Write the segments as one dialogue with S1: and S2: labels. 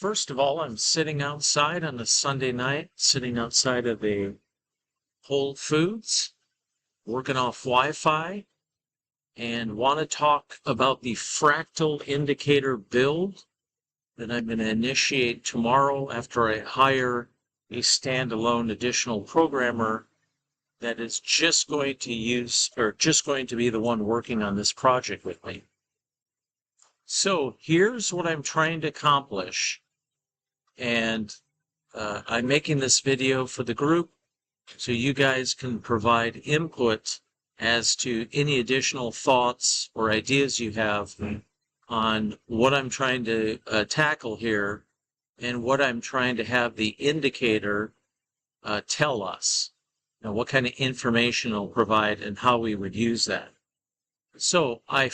S1: First of all, I'm sitting outside on a Sunday night, sitting outside of a Whole Foods, working off Wi-Fi, and want to talk about the fractal indicator build that I'm going to initiate tomorrow after I hire a standalone additional programmer that is just going to be the one working on this project with me. So here's what I'm trying to accomplish. And I'm making this video for the group so you guys can provide input as to any additional thoughts or ideas you have on what I'm trying to tackle here and what I'm trying to have the indicator tell us. Now, what kind of information it'll provide and how we would use that. So I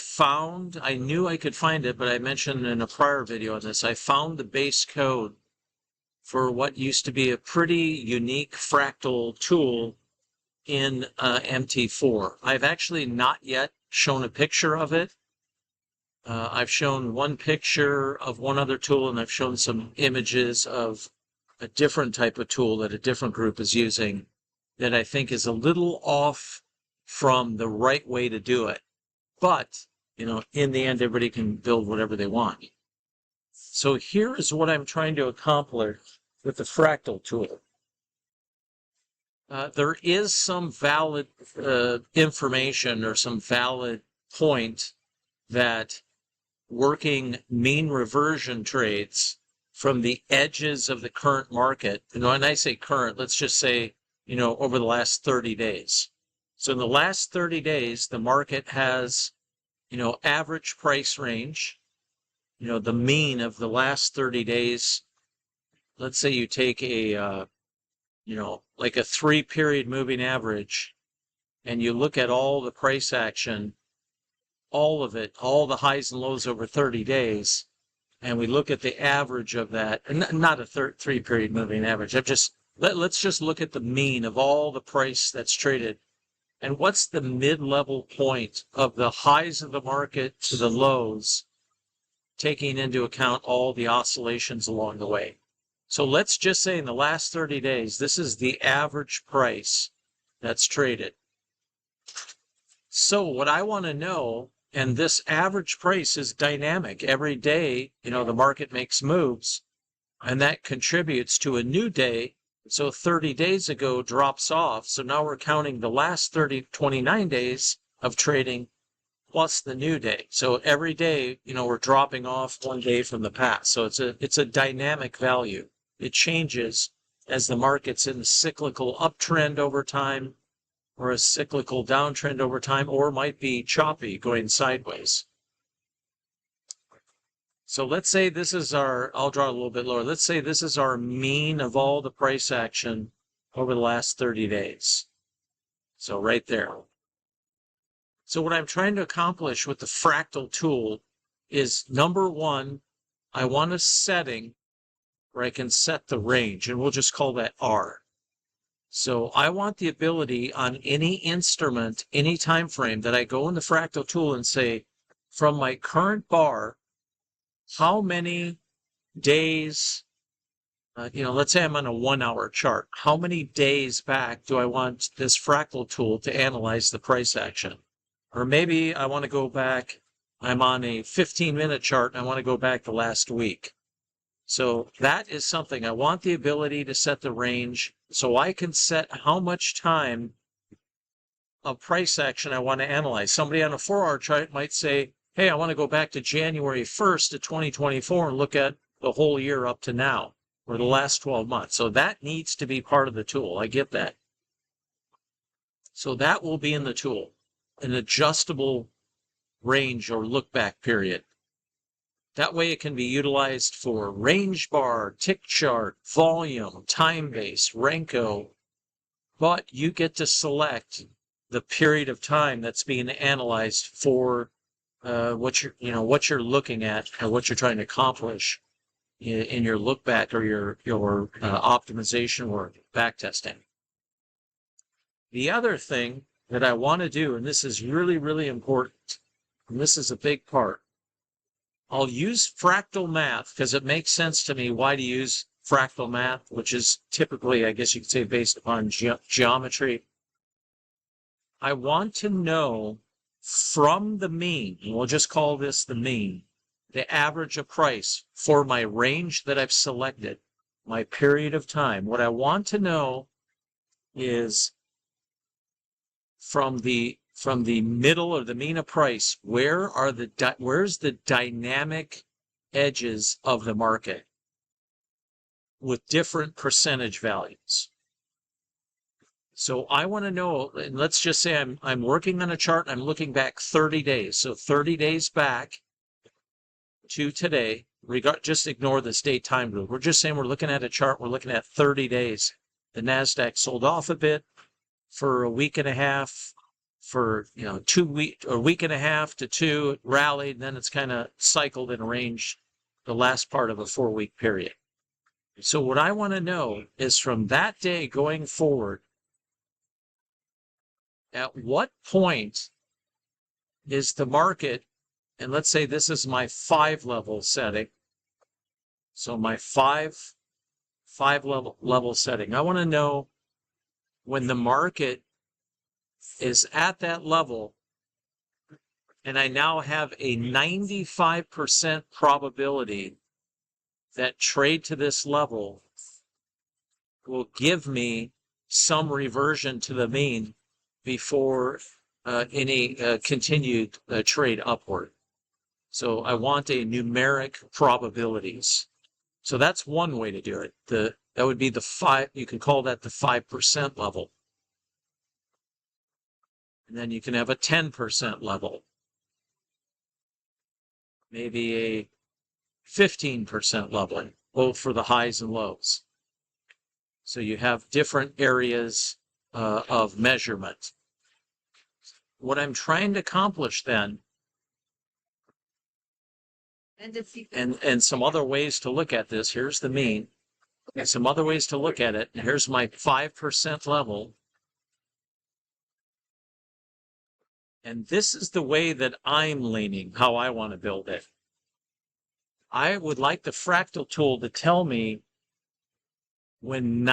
S1: knew I could find it, but I mentioned in a prior video on this, I found the base code for what used to be a pretty unique fractal tool in MT4. I've actually not yet shown a picture of it. I've shown one picture of one other tool, and I've shown some images of a different type of tool that a different group is using that I think is a little off from the right way to do it. But, in the end, everybody can build whatever they want. So here is what I'm trying to accomplish with the fractal tool. There is some valid information or some valid point that working mean reversion trades from the edges of the current market, and when I say current, let's just say, over the last 30 days. So in the last 30 days, the market has, average price range, the mean of the last 30 days. Let's say you take a, like a 3-period moving average, and you look at all the price action, all of it, all the highs and lows over 30 days, and we look at the average of that, and not a 3-period moving average. Let's just look at the mean of all the price that's traded. And what's the mid-level point of the highs of the market to the lows, taking into account all the oscillations along the way? So let's just say in the last 30 days, this is the average price that's traded. So what I want to know, and this average price is dynamic. Every day, the market makes moves, and that contributes to a new day. So 30 days ago drops off. So now we're counting the last 29 days of trading plus the new day. So every day, we're dropping off one day from the past. So it's a dynamic value. It changes as the market's in a cyclical uptrend over time, or a cyclical downtrend over time, or might be choppy going sideways. So let's say this is I'll draw a little bit lower. Let's say this is our mean of all the price action over the last 30 days. So right there. So what I'm trying to accomplish with the fractal tool is, number one, I want a setting where I can set the range, and we'll just call that R. So I want the ability on any instrument, any time frame, that I go in the fractal tool and say, from my current bar, how many days, let's say I'm on a 1-hour chart, how many days back do I want this fractal tool to analyze the price action? Or maybe I want to go back, I'm on a 15-minute chart, and I want to go back the last week. So that is something. I want the ability to set the range so I can set how much time of price action I want to analyze. Somebody on a 4-hour chart might say, hey, I want to go back to January 1st of 2024 and look at the whole year up to now, or the last 12 months. So that needs to be part of the tool. I get that. So that will be in the tool, an adjustable range or look back period. That way it can be utilized for range bar, tick chart, volume, time base, Renko, but you get to select the period of time that's being analyzed for what you're looking at or what you're trying to accomplish in your look back or your optimization work, back testing. The other thing that I want to do, and this is really, really important, and this is a big part, I'll use fractal math because it makes sense to me why to use fractal math, which is typically, I guess you could say, based upon geometry. I want to know from the mean, and we'll just call this the mean, the average of price for my range that I've selected, my period of time. What I want to know is from the middle or the mean of price, where's the dynamic edges of the market with different percentage values. So I want to know, and let's just say I'm working on a chart, I'm looking back 30 days. So 30 days back to today, just ignore this date time group. We're just saying we're looking at a chart, we're looking at 30 days. The NASDAQ sold off a bit for a week and a half, for 2 weeks, a week and a half to two, it rallied, and then it's kind of cycled in a range the last part of a 4-week period. So what I want to know is from that day going forward, at what point is the market, and let's say this is my 5-level setting. So my five level setting. I want to know when the market is at that level, and I now have a 95% probability that trade to this level will give me some reversion to the mean before any continued trade upward. So I want a numeric probabilities. So that's one way to do it. That would be you can call that the 5% level. And then you can have a 10% level. Maybe a 15% level, both for the highs and lows. So you have different areas of measurement. What I'm trying to accomplish then, and some other ways to look at this, here's the mean, and some other ways to look at it, and here's my 5% level. And this is the way that I'm leaning, how I want to build it. I would like the fractal tool to tell me when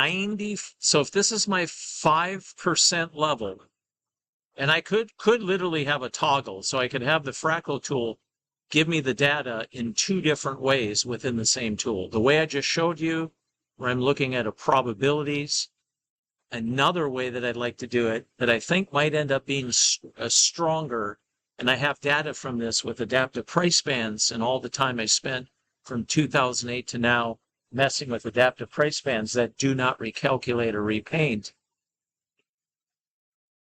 S1: so if this is my 5% level, and I could literally have a toggle, so I could have the fractal tool give me the data in 2 different ways within the same tool. The way I just showed you, where I'm looking at probabilities. Another way that I'd like to do it, that I think might end up being stronger, and I have data from this with adaptive price bands and all the time I spent from 2008 to now messing with adaptive price bands that do not recalculate or repaint.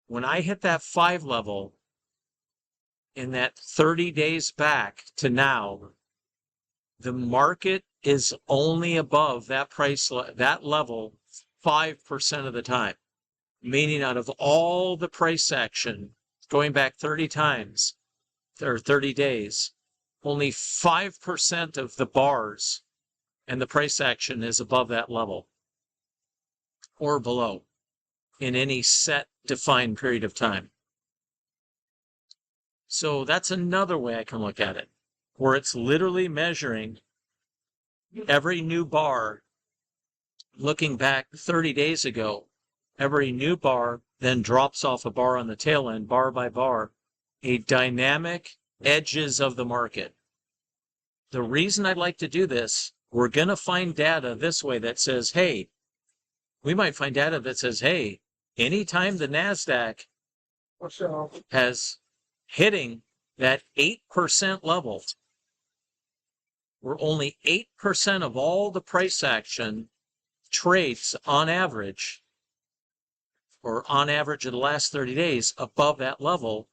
S1: When I hit that 5 level, in that 30 days back to now, the market is only above that that level 5% of the time, meaning out of all the price action going back 30 times or 30 days, only 5% of the bars and the price action is above that level or below in any set defined period of time. So that's another way I can look at it, where it's literally measuring every new bar. Looking back 30 days ago, every new bar then drops off a bar on the tail end, bar by bar, a dynamic edges of the market. The reason I'd like to do this, we're going to find data this way that says, hey, we might find data that says, hey, anytime the NASDAQ has hitting that 8% level, where only 8% of all the price action trades on average, or on average of the last 30 days above that level,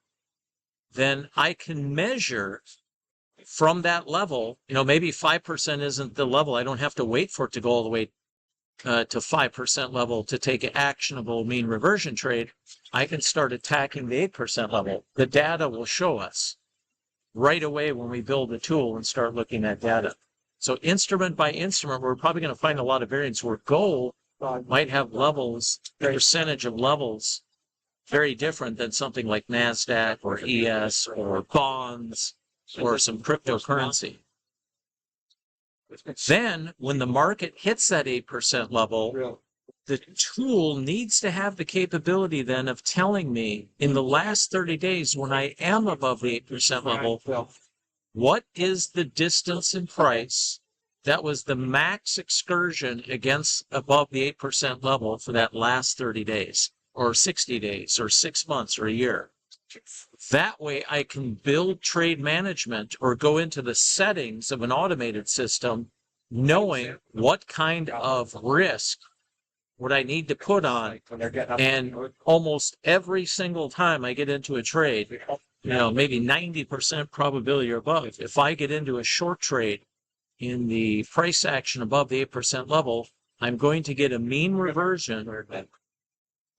S1: then I can measure from that level, maybe 5% isn't the level. I don't have to wait for it to go all the way to 5% level to take an actionable mean reversion trade. I can start attacking the 8% level. The data will show us right away when we build the tool and start looking at data. So instrument by instrument, we're probably going to find a lot of variance where gold might have levels, percentage of levels, very different than something like NASDAQ or ES or bonds or some cryptocurrency. Then when the market hits that 8% level, the tool needs to have the capability then of telling me in the last 30 days when I am above the 8% level, what is the distance in price that was the max excursion against above the 8% level for that last 30 days or 60 days or 6 months or a year. That way I can build trade management or go into the settings of an automated system knowing what kind of risk would I need to put on. And almost every single time I get into a trade, maybe 90% probability or above, if I get into a short trade in the price action above the 8% level, I'm going to get a mean reversion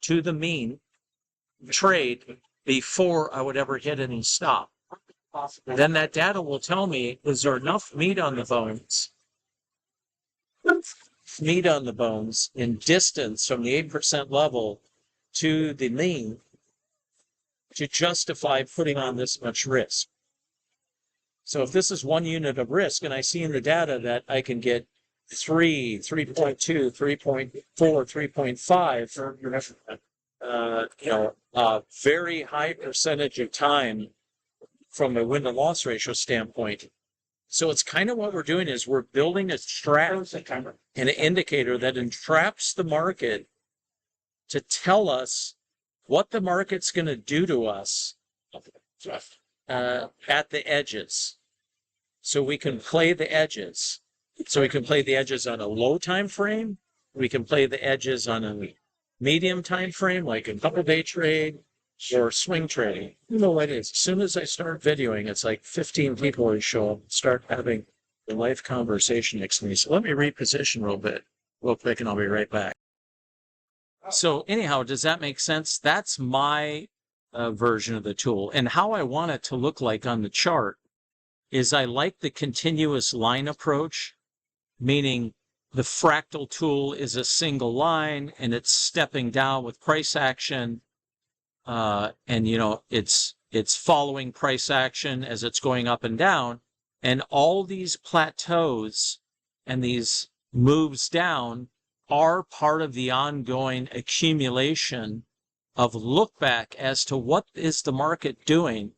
S1: to the mean trade before I would ever hit any stop. Then that data will tell me, is there enough meat on the bones in distance from the 8% level to the mean to justify putting on this much risk. So if this is 1 unit of risk and I see in the data that I can get 3, 3.2, 3.4, 3.5, very high percentage of time from a win-to-loss ratio standpoint. So it's kind of what we're doing is we're building a trap, an indicator that entraps the market to tell us what the market's going to do to us at the edges. So we can play the edges. So we can play the edges on a low time frame. We can play the edges on a medium time frame, like a couple-day trade or swing trading. You know what it is? As soon as I start videoing, it's like 15 people will show up, start having the live conversation next to me. So let me reposition real quick, and I'll be right back. So anyhow, does that make sense? That's my version of the tool. And how I want it to look like on the chart is I like the continuous line approach, meaning the fractal tool is a single line and it's stepping down with price action. And it's following price action as it's going up and down. And all these plateaus and these moves down are part of the ongoing accumulation of look back as to what is the market doing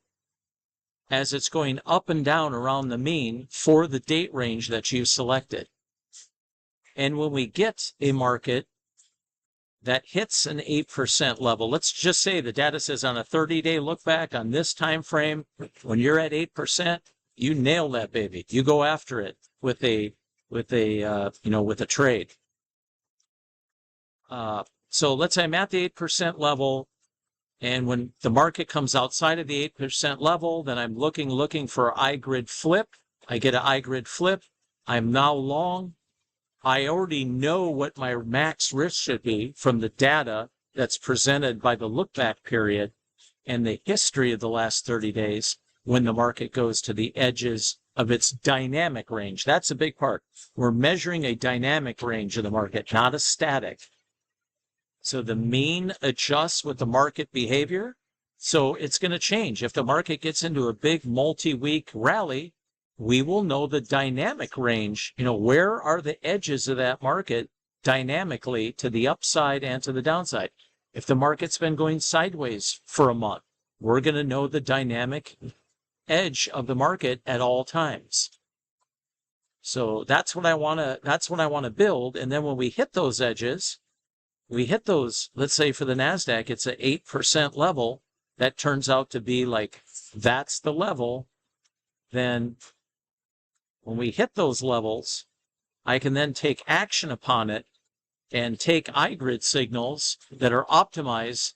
S1: as it's going up and down around the mean for the date range that you've selected. And when we get a market that hits an 8% level, let's just say the data says on a 30-day look back on this time frame, when you're at 8%, you nail that baby. You go after it with a trade. So let's say I'm at the 8% level, and when the market comes outside of the 8% level, then I'm looking for I-grid flip. I get an I-grid flip. I'm now long. I already know what my max risk should be from the data that's presented by the look-back period and the history of the last 30 days when the market goes to the edges of its dynamic range. That's a big part. We're measuring a dynamic range of the market, not a static. So the mean adjusts with the market behavior. So it's going to change. If the market gets into a big multi-week rally, we will know the dynamic range. Where are the edges of that market dynamically to the upside and to the downside? If the market's been going sideways for a month, we're going to know the dynamic edge of the market at all times. So that's what I want to build. And then when we hit those edges, let's say for the NASDAQ, it's an 8% level. That turns out to be like, that's the level. Then when we hit those levels, I can then take action upon it and take iGrid signals that are optimized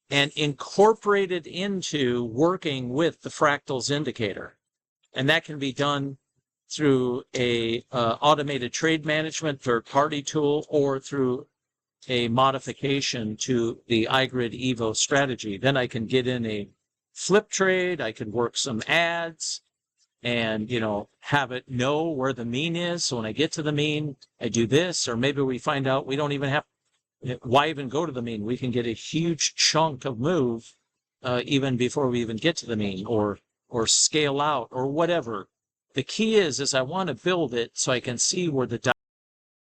S1: and incorporate it into working with the fractals indicator. And that can be done through a automated trade management third-party tool or through a modification to the iGrid Evo strategy. Then I can get in a flip trade. I can work some ads and, have it know where the mean is. So when I get to the mean, I do this, or maybe we find out we don't even have, why even go to the mean? We can get a huge chunk of move even before we even get to the mean, or scale out, or whatever. The key is I want to build it so I can see where the